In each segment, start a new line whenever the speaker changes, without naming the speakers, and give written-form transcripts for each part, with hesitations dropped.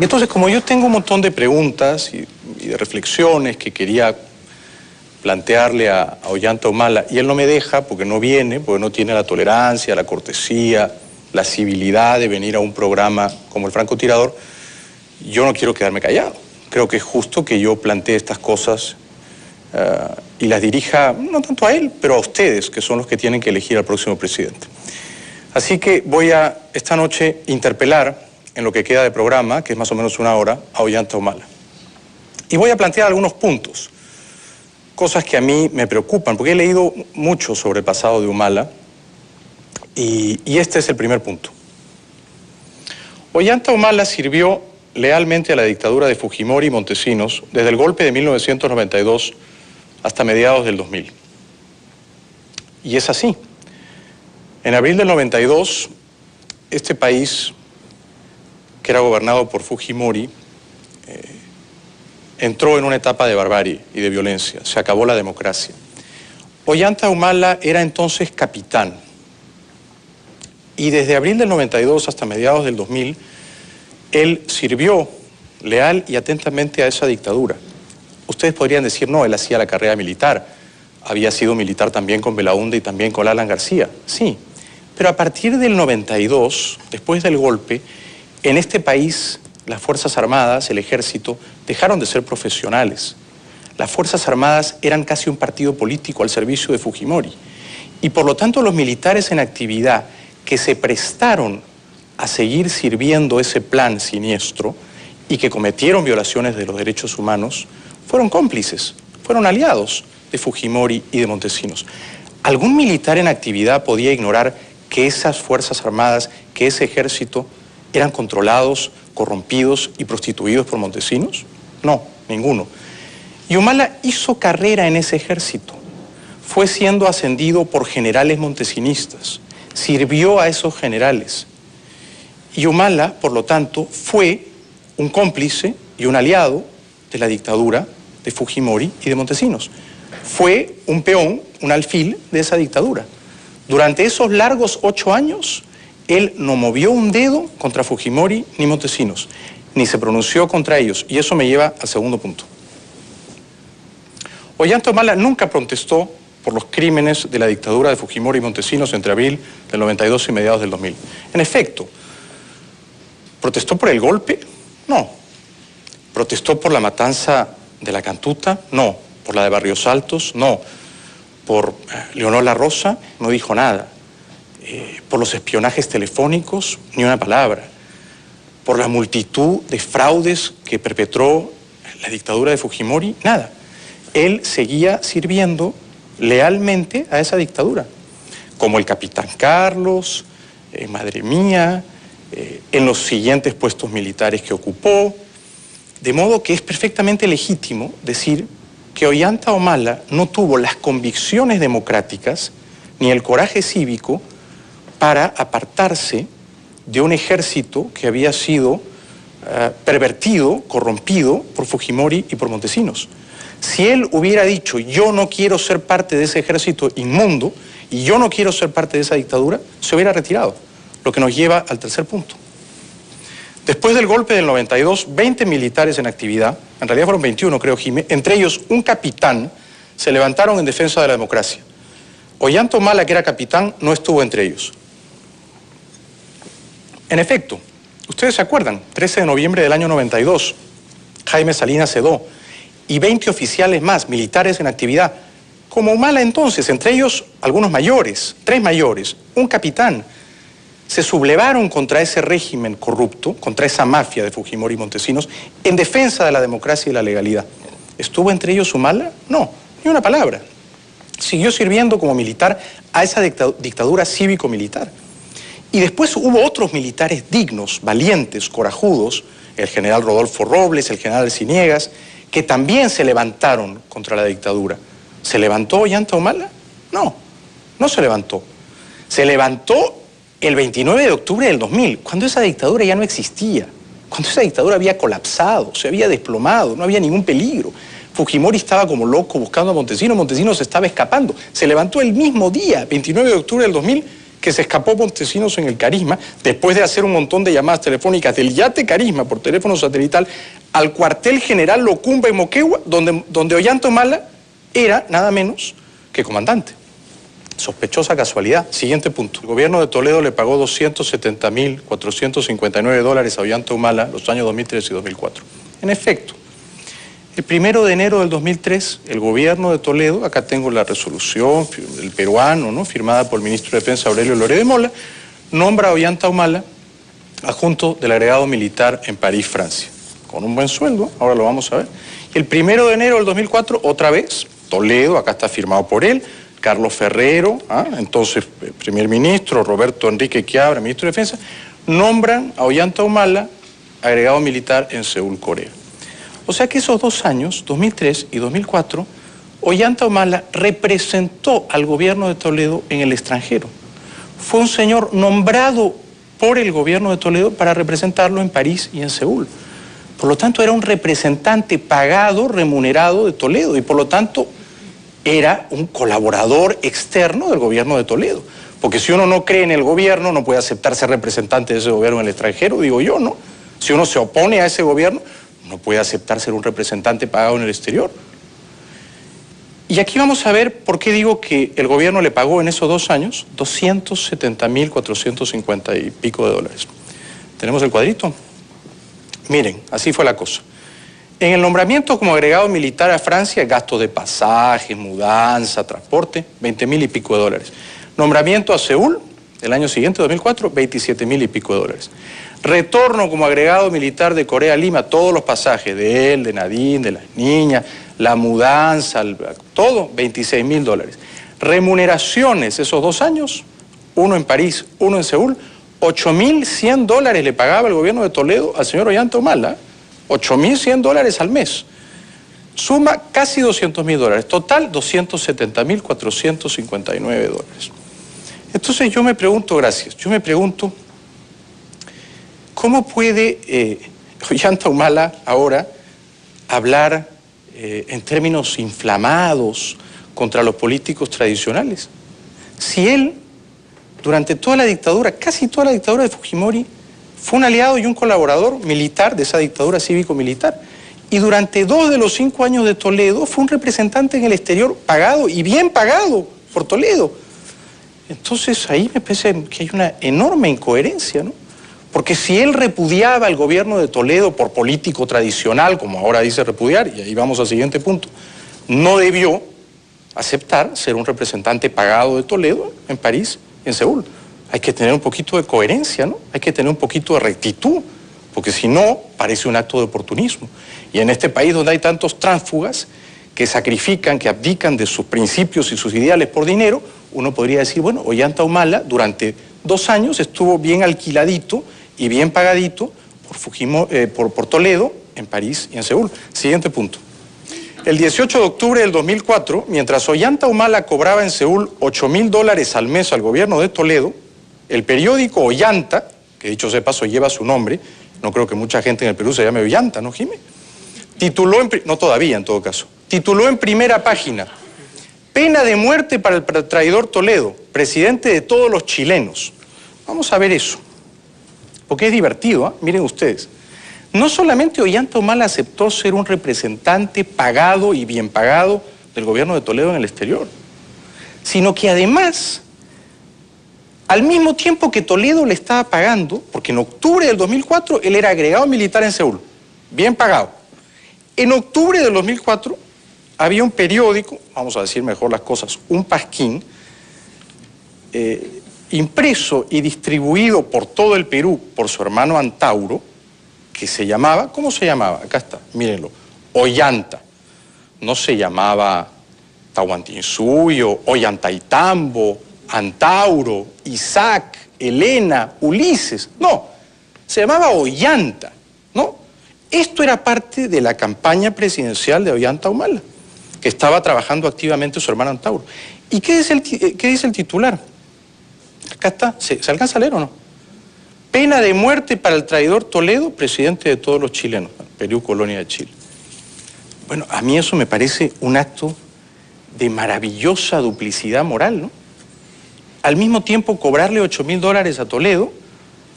Y entonces, como yo tengo un montón de preguntas y de reflexiones que quería plantearle a Ollanta Humala, y él no me deja porque no viene, porque no tiene la tolerancia, la cortesía, la civilidad de venir a un programa como El Francotirador, yo no quiero quedarme callado. Creo que es justo que yo plantee estas cosas y las dirija, no tanto a él, pero a ustedes, que son los que tienen que elegir al próximo presidente. Así que voy a, esta noche, interpelar en lo que queda de programa, que es más o menos una hora, a Ollanta Humala. Y voy a plantear algunos puntos, cosas que a mí me preocupan, porque he leído mucho sobre el pasado de Humala, y este es el primer punto. Ollanta Humala sirvió lealmente a la dictadura de Fujimori y Montesinos desde el golpe de 1992 hasta mediados del 2000. Y es así. En abril del 92, este país, que era gobernado por Fujimori, entró en una etapa de barbarie y de violencia. Se acabó la democracia. Ollanta Humala era entonces capitán. Y desde abril del 92 hasta mediados del 2000, él sirvió leal y atentamente a esa dictadura. Ustedes podrían decir, no, él hacía la carrera militar. Había sido militar también con Belaúnde y también con Alan García. Sí, pero a partir del 92, después del golpe, en este país, las Fuerzas Armadas, el Ejército, dejaron de ser profesionales. Las Fuerzas Armadas eran casi un partido político al servicio de Fujimori. Y por lo tanto, los militares en actividad que se prestaron a seguir sirviendo ese plan siniestro y que cometieron violaciones de los derechos humanos, fueron cómplices, fueron aliados de Fujimori y de Montesinos. ¿Algún militar en actividad podía ignorar que esas Fuerzas Armadas, que ese ejército, eran controlados, corrompidos y prostituidos por Montesinos? No, ninguno. Y Humala hizo carrera en ese ejército. Fue siendo ascendido por generales montesinistas. Sirvió a esos generales. Y Humala, por lo tanto, fue un cómplice y un aliado de la dictadura de Fujimori y de Montesinos. Fue un peón, un alfil de esa dictadura. Durante esos largos 8 años, él no movió un dedo contra Fujimori ni Montesinos, ni se pronunció contra ellos, y eso me lleva al segundo punto. Ollanta Humala nunca protestó por los crímenes de la dictadura de Fujimori y Montesinos entre abril del 92 y mediados del 2000. En efecto, ¿protestó por el golpe? No. ¿Protestó por la matanza de la Cantuta? No. ¿Por la de Barrios Altos? No. ¿Por Leonor La Rosa? No dijo nada. ¿Por los espionajes telefónicos? Ni una palabra. ¿Por la multitud de fraudes que perpetró la dictadura de Fujimori? Nada. Él seguía sirviendo lealmente a esa dictadura, como el capitán Carlos, Madre Mía, en los siguientes puestos militares que ocupó, de modo que es perfectamente legítimo decir que Ollanta Humala no tuvo las convicciones democráticas ni el coraje cívico para apartarse de un ejército que había sido pervertido, corrompido por Fujimori y por Montesinos. Si él hubiera dicho, yo no quiero ser parte de ese ejército inmundo y yo no quiero ser parte de esa dictadura, se hubiera retirado, lo que nos lleva al tercer punto. Después del golpe del 92, 20 militares en actividad, en realidad fueron 21, creo, Jimé, entre ellos un capitán, se levantaron en defensa de la democracia. Ollanta Humala, que era capitán, no estuvo entre ellos. En efecto, ustedes se acuerdan, 13 de noviembre del año 92, Jaime Salinas Sedó y 20 oficiales más, militares en actividad, como Humala entonces, entre ellos algunos mayores, 3 mayores, un capitán, se sublevaron contra ese régimen corrupto, contra esa mafia de Fujimori y Montesinos, en defensa de la democracia y la legalidad. ¿Estuvo entre ellos Humala? No, ni una palabra. Siguió sirviendo como militar a esa dictadura cívico-militar. Y después hubo otros militares dignos, valientes, corajudos, el general Rodolfo Robles, el general Arciniegas, que también se levantaron contra la dictadura. ¿Se levantó Ollanta Humala? No, no se levantó. Se levantó el 29 de octubre del 2000, cuando esa dictadura ya no existía, cuando esa dictadura había colapsado, se había desplomado, no había ningún peligro. Fujimori estaba como loco buscando a Montesinos, Montesinos se estaba escapando. Se levantó el mismo día, 29 de octubre del 2000, que se escapó Montesinos en el Carisma, después de hacer un montón de llamadas telefónicas del yate Carisma por teléfono satelital al cuartel general Locumba en Moquegua, donde Ollanta Humala era nada menos que comandante. Sospechosa casualidad. Siguiente punto. El gobierno de Toledo le pagó $270.459 a Ollanta Humala los años 2003 y 2004. En efecto, el 1 de enero del 2003, el gobierno de Toledo, acá tengo la resolución del peruano, ¿no?, firmada por el ministro de Defensa Aurelio Loré de Mola, nombra a Ollanta Humala adjunto del agregado militar en París, Francia, con un buen sueldo, ahora lo vamos a ver. El 1 de enero del 2004, otra vez, Toledo, acá está firmado por él, Carlos Ferrero, entonces primer ministro, Roberto Enrique Quiabra, ministro de Defensa, nombran a Ollanta Humala agregado militar en Seúl, Corea. O sea que esos 2 años, 2003 y 2004, Ollanta Humala representó al gobierno de Toledo en el extranjero. Fue un señor nombrado por el gobierno de Toledo para representarlo en París y en Seúl. Por lo tanto, era un representante pagado, remunerado de Toledo, y por lo tanto era un colaborador externo del gobierno de Toledo. Porque si uno no cree en el gobierno, no puede aceptar ser representante de ese gobierno en el extranjero, digo yo, ¿no? Si uno se opone a ese gobierno, no puede aceptar ser un representante pagado en el exterior. Y aquí vamos a ver por qué digo que el gobierno le pagó en esos 2 años $270.450 y pico de dólares. ¿Tenemos el cuadrito? Miren, así fue la cosa. En el nombramiento como agregado militar a Francia, gastos de pasaje, mudanza, transporte, 20.000 y pico de dólares. Nombramiento a Seúl, el año siguiente, 2004, 27.000 y pico de dólares. Retorno como agregado militar de Corea a Lima, todos los pasajes de él, de Nadine, de las niñas, la mudanza, todo, 26.000 dólares. Remuneraciones esos 2 años, uno en París, uno en Seúl, 8.100 dólares le pagaba el gobierno de Toledo al señor Ollanta Humala, 8.100 dólares al mes. Suma casi 200.000 dólares. Total, 270.459 dólares. Entonces yo me pregunto, ¿cómo puede Ollanta Humala ahora hablar en términos inflamados contra los políticos tradicionales? Si él, durante toda la dictadura, casi toda la dictadura de Fujimori, fue un aliado y un colaborador militar de esa dictadura cívico-militar. Y durante 2 de los 5 años de Toledo fue un representante en el exterior pagado y bien pagado por Toledo. Entonces ahí me parece que hay una enorme incoherencia, ¿no? Porque si él repudiaba al gobierno de Toledo por político tradicional, como ahora dice repudiar, y ahí vamos al siguiente punto, no debió aceptar ser un representante pagado de Toledo en París y en Seúl. Hay que tener un poquito de coherencia, ¿no? Hay que tener un poquito de rectitud, porque si no, parece un acto de oportunismo. Y en este país donde hay tantos tránsfugas que sacrifican, que abdican de sus principios y sus ideales por dinero, uno podría decir, bueno, Ollanta Humala durante 2 años estuvo bien alquiladito y bien pagadito por Toledo, en París y en Seúl. Siguiente punto. El 18 de octubre del 2004, mientras Ollanta Humala cobraba en Seúl 8.000 dólares al mes al gobierno de Toledo, el periódico Ollanta, que dicho sea de paso lleva su nombre, no creo que mucha gente en el Perú se llame Ollanta, ¿no, Jimé? Tituló, no todavía en todo caso, tituló en primera página: pena de muerte para el traidor Toledo, presidente de todos los chilenos. Vamos a ver eso, porque es divertido, ¿eh? Miren ustedes. No solamente Ollanta Humala aceptó ser un representante pagado y bien pagado del gobierno de Toledo en el exterior, sino que además, al mismo tiempo que Toledo le estaba pagando, porque en octubre del 2004 él era agregado militar en Seúl, bien pagado. En octubre del 2004 había un periódico, vamos a decir mejor las cosas, un pasquín, impreso y distribuido por todo el Perú por su hermano Antauro, que se llamaba, ¿cómo se llamaba? Acá está, mírenlo, Ollanta. No se llamaba Tahuantinsuyo, Ollantaytambo, Antauro, Isaac, Elena, Ulises. No, se llamaba Ollanta, ¿no? Esto era parte de la campaña presidencial de Ollanta Humala, que estaba trabajando activamente su hermano Antauro. ¿Y qué dice el titular? Acá está, ¿se alcanza a leer o no? Pena de muerte para el traidor Toledo, presidente de todos los chilenos, Perú, colonia de Chile. Bueno, a mí eso me parece un acto de maravillosa duplicidad moral, ¿no? al mismo tiempo cobrarle $8.000 a Toledo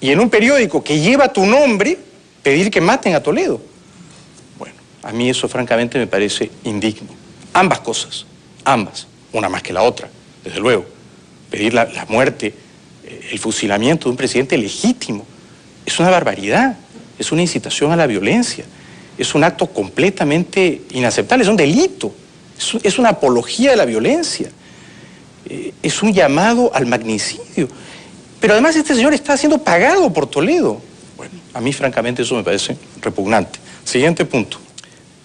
y en un periódico que lleva tu nombre pedir que maten a Toledo. Bueno, a mí eso francamente me parece indigno. Ambas cosas, ambas, una más que la otra, desde luego. Pedir la muerte, el fusilamiento de un presidente legítimo, es una barbaridad, es una incitación a la violencia, es un acto completamente inaceptable, es un delito, es una apología de la violencia, es un llamado al magnicidio. Pero además este señor está siendo pagado por Toledo. Bueno, a mí francamente eso me parece repugnante. Siguiente punto.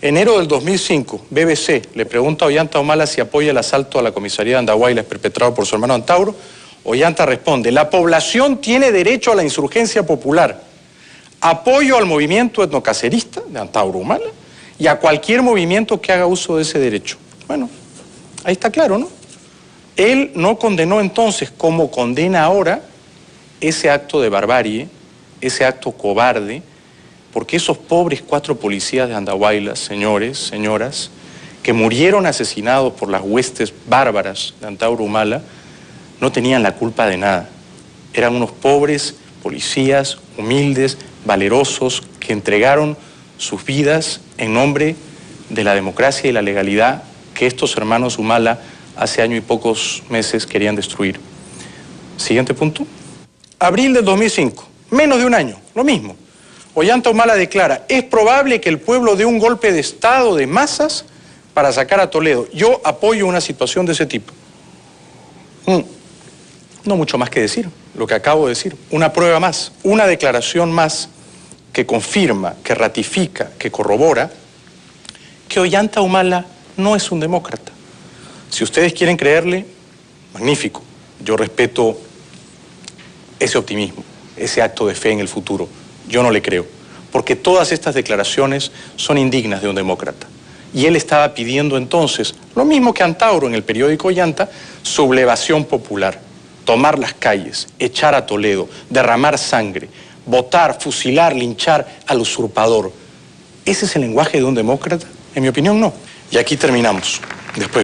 Enero del 2005, BBC le pregunta a Ollanta Humala si apoya el asalto a la comisaría de Andahuaylas perpetrado por su hermano Antauro. Ollanta responde: la población tiene derecho a la insurgencia popular. Apoyo al movimiento etnocacerista de Antauro Humala y a cualquier movimiento que haga uso de ese derecho. Bueno, ahí está claro, ¿no? Él no condenó entonces, como condena ahora, ese acto de barbarie, ese acto cobarde, porque esos pobres 4 policías de Andahuaylas, señores, señoras, que murieron asesinados por las huestes bárbaras de Antauro Humala, no tenían la culpa de nada. Eran unos pobres policías, humildes, valerosos, que entregaron sus vidas en nombre de la democracia y la legalidad que estos hermanos Humala hace año y pocos meses querían destruir. Siguiente punto. Abril del 2005, menos de un año, lo mismo. Ollanta Humala declara: es probable que el pueblo dé un golpe de Estado de masas para sacar a Toledo. Yo apoyo una situación de ese tipo. No mucho más que decir, lo que acabo de decir. Una prueba más, una declaración más que confirma, que ratifica, que corrobora que Ollanta Humala no es un demócrata. Si ustedes quieren creerle, magnífico. Yo respeto ese optimismo, ese acto de fe en el futuro. Yo no le creo, porque todas estas declaraciones son indignas de un demócrata. Y él estaba pidiendo entonces, lo mismo que Antauro en el periódico Ollanta, sublevación popular, tomar las calles, echar a Toledo, derramar sangre, votar, fusilar, linchar al usurpador. ¿Ese es el lenguaje de un demócrata? En mi opinión, no. Y aquí terminamos. Después